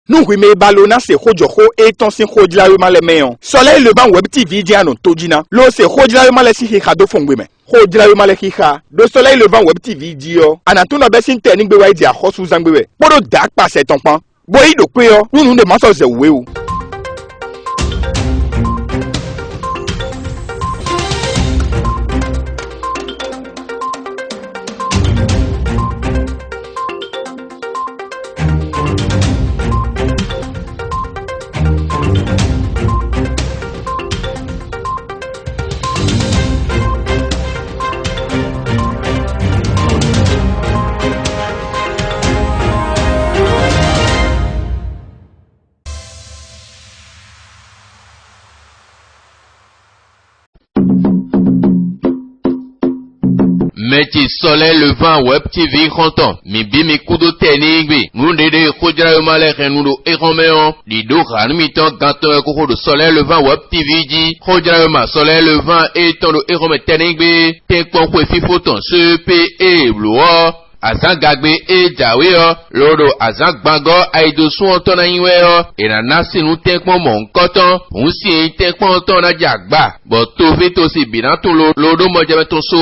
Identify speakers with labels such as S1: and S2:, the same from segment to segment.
S1: Nous remets balona c'est Rodjoko et ton sin Rodjla Malemeon. Soleil le vent web TV diano tojina. Lo c'est Rodjla Malesi Hikado Fongweme. Rodjla Malekika. Le soleil le vent web TV dio. Anatuna besin turning beway dia hosu zangbewe. Bodo dak passe ton pan. Boy do kweo. Nous ne maso ze weu.
S2: Meti soleil levant web TV konton. Mi bi mi kudo tenigbi. Ngundede kujra yomale renudo eromeon. Lido ranmiton ganton koko do soleil levant web TV di. Kujra yoma soleil levant eton do erome tenigbi. Tenkpon kwe fifoton sepe e bluo. Azan gagbe e jawe lodo azan gbango aido suon ton na yiwe e na nasi nu tenkpon mon koton unsi tenkpon ton na jagba bo to veto si binatu lodo mojame ton so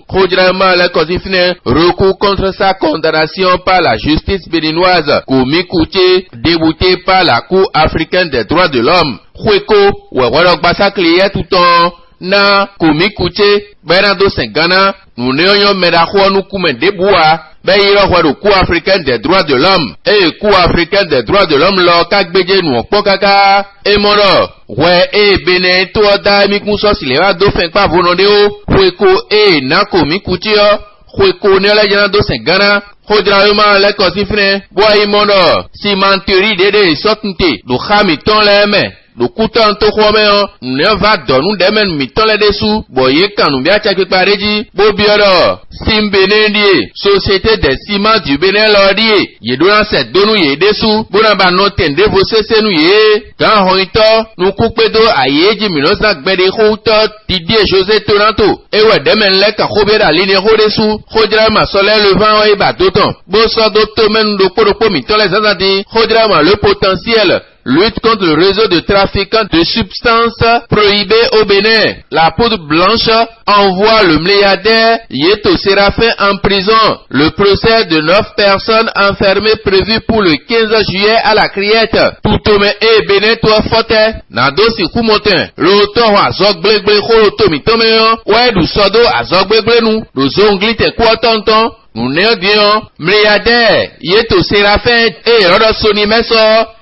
S2: khodra ma la cosifne recours contre sa condamnation par la justice béninoise commis coûté débouté par la Cour africaine des droits de l'homme kweko weworo gbasa kliye touton na commis coûté Bernardo Sengana nous n'ayons médacho nous kumen deboua ben il a le Cour africain des droits de l'homme et Cour africain des droits de l'homme là kakbeje nous pokaka et moro ouais et bene to da mi kunso sileva do fen pa vonodeo kweko e na komi kutio kweko ne la jana do Sengana Khodra yoma le kosifne boy mono cimenterie dede sotnte do khami ton leme do kutan to khomeo ne va donu demen miton le dessous boye kanu bia chake pareji bo bioro simbenendie société des ciments du Bénin lordie yedona se donu ye dessous bona ba no tende vo sesenu ye kan hoito nu kupedo ayeji minosa gbede khouto Didier José Toronto ewe demen le ka khobera line ho dessous Khodra ma soleil levant e ba doton bo so do to men do poropo miton les azadi Khodra ma le potentiel lutte contre le réseau de trafiquants de substances prohibées au Bénin. La poudre blanche envoie le milliardaire Yeto Séraphin en prison. Le procès de 9 personnes enfermées prévu pour le 15 juillet à la Criette. Tout homme et Bénin toi forte. Nado si kumoten. L'auteur wa zog blegle ko tomi tomeyo. Ouais du sodo a zog blegle nou. Do zongli te kwa tonton. Nous ne dions, milliardaire, Yeto Séraphin, et Rodosoni Meso,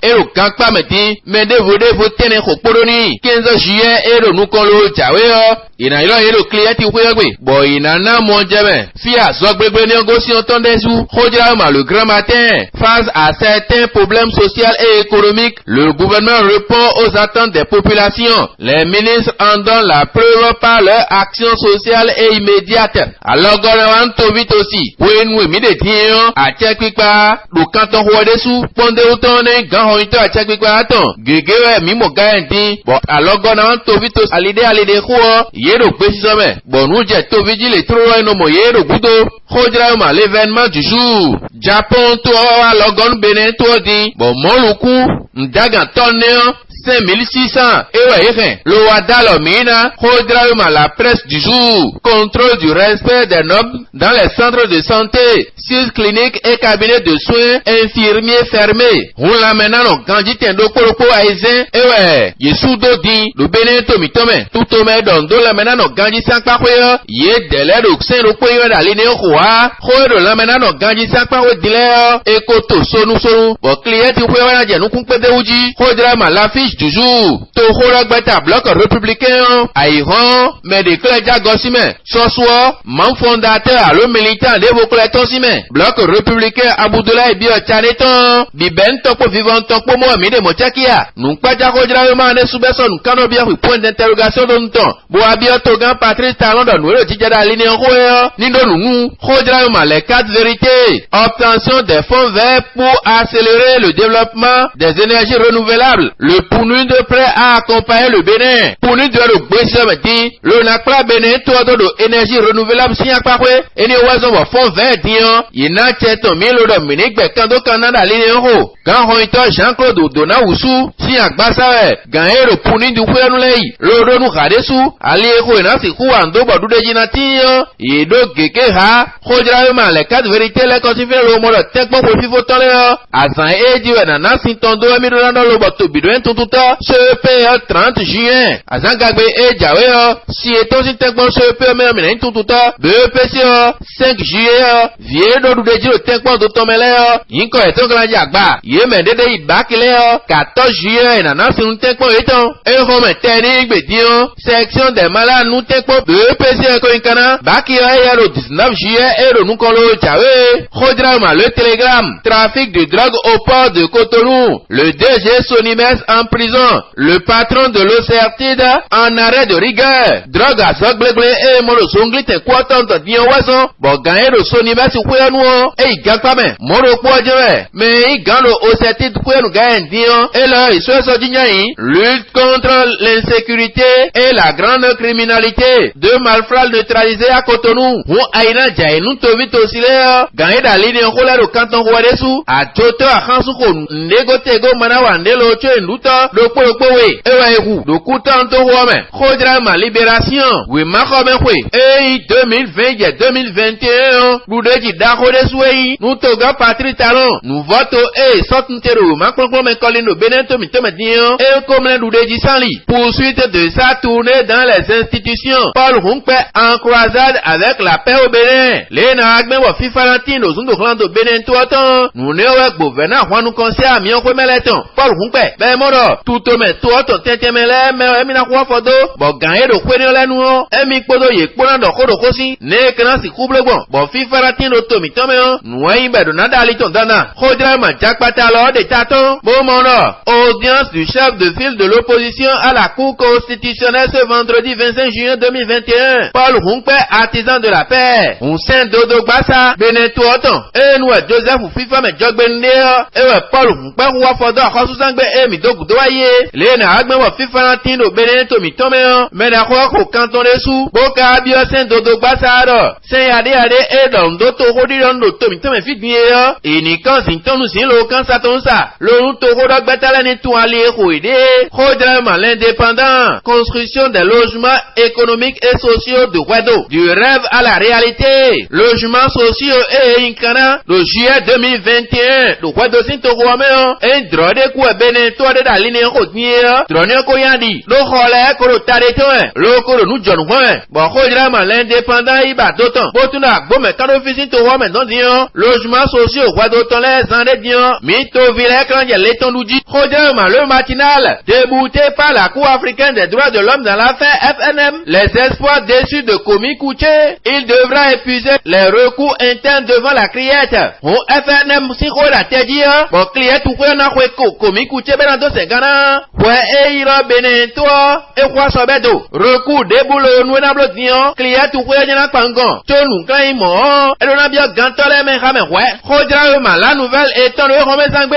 S2: et le Kankpa Meti, mais de vous tenez au Poroni, 15 juillet, et le Nukolo Tchaweo, il a eu le client qui oué, bon, il en a mon jamais. Fia, Zogbe négociant ton dessous, Rodjama le grand matin, face à certains problèmes sociaux et économiques, le gouvernement répond aux attentes des populations. Les ministres en donnent la preuve par leur action sociale et immédiate. Alors, gouvernement Tovit aussi. When we made it here, a check quick pa, do canton ho desu, ponde utone, gan ho ito a check quick pa aton, gegewe mimo gaenti, but a logo na tovito alide ho, yero pesisome, bonu je toviji le tro no mo yero gudo, Khodra ma l'événement du jour. Japon to a logon Benin to di, bon moluku, ndaga tonne 5600 ewe le wadalo mina Khodra yoma la presse du jour contrôle du respect des normes dans les centres de santé 6 cliniques et cabinets de soins infirmiers fermés on la menano ganji tendo koropo aizen ewe yesudo di le Bénin tomi tome tout tome dondo la menano ganji sankpa kweyo ye dele do ksen ro kweyo da line khoa khodo la menano ganji sankpa we dileo ekoto sonu bo client kweyo na je nu kunpede uji Khodra ma la fiche du jour. Tohora gbeta bloc républicain. Aïran, mais des clés gossime. Soswa, membre fondateur à le militant de vos clétonsime. Bloc républicain Aboudoulaye Bio Tchaneton. Biben topo vivant topo moi mide mochakia. Nous pas Khodra yoma ne soubeson nous canobia point d'interrogation de temps. Boa bio togan Patrice Talon de nous tijada ligne roya. Nindo nous Khodra yoma les 4 vérités. Obtention des fonds verts pour accélérer le développement des énergies renouvelables. Le pour nous de près à accompagner le Bénin. Pour nous de le Bénin, le Nakla Bénin, toi de énergie renouvelable, si à Paroué, et les oiseaux font 20 ans, il n'a qu'à ton mille de Ménique, Bekando Canada, l'Inéro. Quand on est Jean-Claude Dona Oussou, si à Bassawe, gagner le Pouni du Pouanoulei, le Renou Radessou, Aliéro et Nancy Kouando, Badou de Ginati, et de Gekeha, Rodjaïma, les 4 vérités, les contifères, le mot de Tekmo pour Fifotaléa, Azan et Diwana, Nancy Tondo, Amidona, le bateau Bidouin, Tututa, ce paye 30 juin, Azan Gagbe et Diawea, si et ton Tekmo, ce paye, mais Tututa, 2 PCA, 5 juillet, vieux de Dieu, Tekmo de Tomelea, Inko et Tongalagba, Yémen de Bakilea, 14 juillet, Nancy Tekmo et ton, et Romain Technique, Bédion, section des malades, nous Tekmo, 2 PCA Koinkana, Bakia, le 19 juillet, et le Noukolo Tchawe, Rodrama, le télégramme, trafic de drogue au port de Cotonou, le DG Sonimès en prison, le patron de l'OCRTID en arrêt de rigueur, drogue à Zoglegle et Molosongli te quoi tant de bien oison, bon gagner le Sonimès ou quoi nous, et il gagne pas même, Molo quoi mais il gagne le OCRTID quoi nous gagne bien, et là il soit sorti lutte contre l'insécurité et la grande criminalité, deux malfrats neutralisés à Cotonou, ou Aïna Djaïnou Tovit aussi là, gagner dans l'île au canton Rouadessou, à Toto à Hansouko, Negotego Manawande Loche Nduta, le Powe, Ewaïrou, le Koutanto Rouame, Rodrama Libération, oui Mahomewe, et 2020, 2021, Boudeji Darodesoué, nous toga Patri Talon, nous votons et sortons Macron et Colino Benento Mitomedian, et comme les Boudeji Sanli, poursuite de sa tournée dans les institutions, Paul Rumpe en croisade avec la paix au Bénin, les Nagme wa Fifarantine aux Undorlando Bénin tout autant, nous n'avons gouverneur Juan nous conseille à mieux que Meleton, Paul Rumpe, ben moro, tout au met tout autant Tentemele, mais Emina Huafodo, bon gagner de Quenelle nous, Emi Podo Yekpona de Kodokosi, ne que si couple bon, bon Fifarantine au Tomitomeo, nous aïbe de Nada Liton Dana, Rodrama Jack Patalo de Taton, bon mono, audience du chef de file de l'opposition à la Cour constitutionnelle ce vendredi 25 juin 2021, Paul Rumpe, artisan de la paix, on saint Dodo Bassa, Beneto Oton, et nous Joseph ou FIFA mais Jog Benea, et Paul Rumpe Huafodo à Khosuzangbe et Midogu Doye, les Nagme wa FIFA Latino Beneto Mitomeo, Menahua au canton des sous, Boka Abio saint Dodo Bassa, Saint Ade et dans d'autres Rodiron Tomitome Fidmia, et Nikan Sinton nous sin l'ocan Satonsa, le Toro Batalan et tout allié Rouide, Rodrama l'indépendant, construction des logements économiques et sociaux de Guado, du rêve à la réalité, logements sociaux et Incana, le juillet 2021, le Guado Sintorouameo, et Drode Koué Beneto de la ligne Rodnier, Drone Koyandi, le Rolé Koro Tareton, le Koro nous John Juan, bon Rodrama l'indépendant Iba Doton, Botuna, Bome Kanofisin Torouame Dondion, logements sociaux Guado Tonles Zandedion, Mito Villek Randia Leton Doudi, Rodrama le matinal, débouté par la Cour africaine des droits de l'homme dans l'affaire FNM, les espoirs déçus de Komi Kouché, il devra épuiser les recours internes devant la criette. Au FNM, si on l'a dit, bon criette ou quoi n'a quoi Komi Kouché benando Sengana, ouais et ira benento, et quoi sobedo, recours déboulé nous n'a bloqué, criette ou quoi n'a pas encore, tonu kaimo, et on a bien gantolé mais jamais ouais, Rodrama la nouvelle étant le Romezangbe,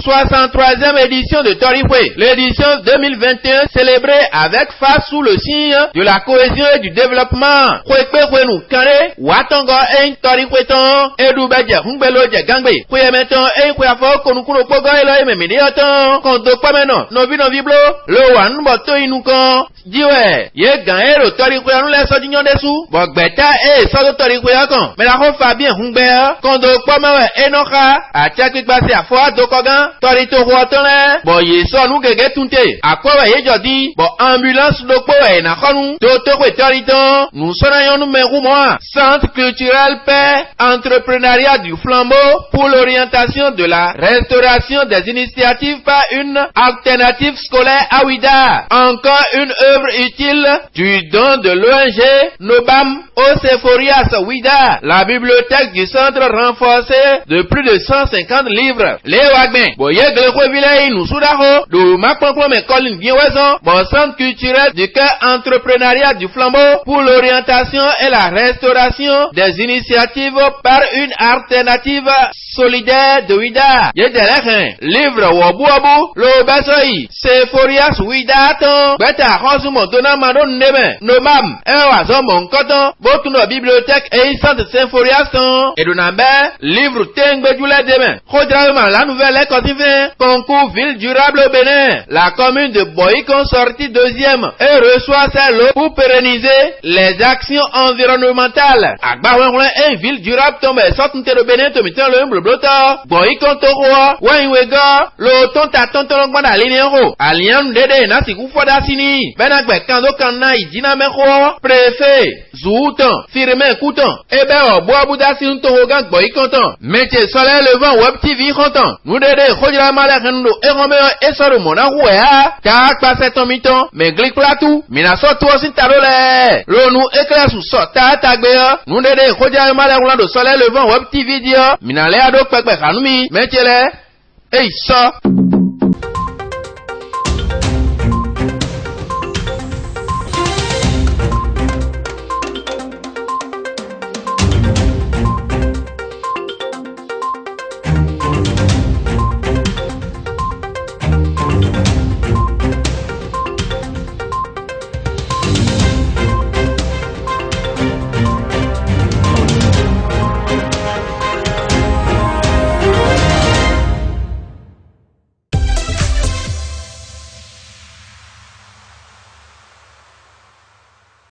S2: 63e édition de Torifwe, l'édition 2021 célébrée avec face sous le signe de la cohésion et du développement. Kwekwekwenu kare, watongo en Torifweton, edubeje humbeloje gangbe, kwemeton en kwafo konukuno pogo elo ememidioton, konto kwameno, novi blo, le wan boto inukan, diwe, ye ganero Torifweanu le sojinyon desu, bogbeta e sodo Torifweakon, mais la rofa bien humbe, kondo kwamawe enoka, achakik basi afwa dokogan, Torito huatone, bo ye so nu gege tunte, akwa ye jodi, bo ambulance dokpo e na khonu, toto kwe Torito, nous sonayon nous meroumoa, centre culturel paix, entrepreneuriat du flambeau, pour l'orientation de la restauration des initiatives par une alternative scolaire à Ouida. Encore une œuvre utile du don de l'ONG Nobam au Sephorias Ouida, la bibliothèque du centre renforcée de plus de 150 livres. Les Wagmen, boye Glekwevile nous soudaro, de Macron mais Colin Bienwezon, bon centre culturel du cœur entrepreneuriat du flambeau pour l'orientation et la restauration des initiatives par une alternative solidaire de Ouida. Yedelechen, livre Wabuabu, le basso soi Sephorias Widaton Beta Rosumo Dona Mado Neme Nomam Ewa Zomo Koton Botuno Bibliothèque et Sainte Symphorias et Donambe Livre Tengbe Djoula Deme Khodraman la nouvelle école concours ville durable au Bénin. La commune de Boïkon sortit deuxième et reçoit sa lot pour pérenniser les actions environnementales. Agbawen et ville durable tombe sortent de Bénin tomitan le humble blota. Boïkon Toroa, Wenwega, le tonta tonton la ligne ro. Allian Dede Nasi Koufoda Sini. Benagbe Kando Kana Idina Mekho. Préfet, Zouton, Firme Kouton. Ebe Boa Bouda Sin Torogan Boïkonton. Métier soleil levant Web TV Konton. Nous Dede Khodira Malek Nudo Eromeo Esoro Mona Rouea. Kak passe ton miton. Mais glic platou. Mina soto sin tarole. Lo nous éclaire sous sota tagbea. Nous Dede Khodira Malek Nudo soleil levant Web TV dia. Mina le adok pekpe kanumi. Métier le. Hey ça.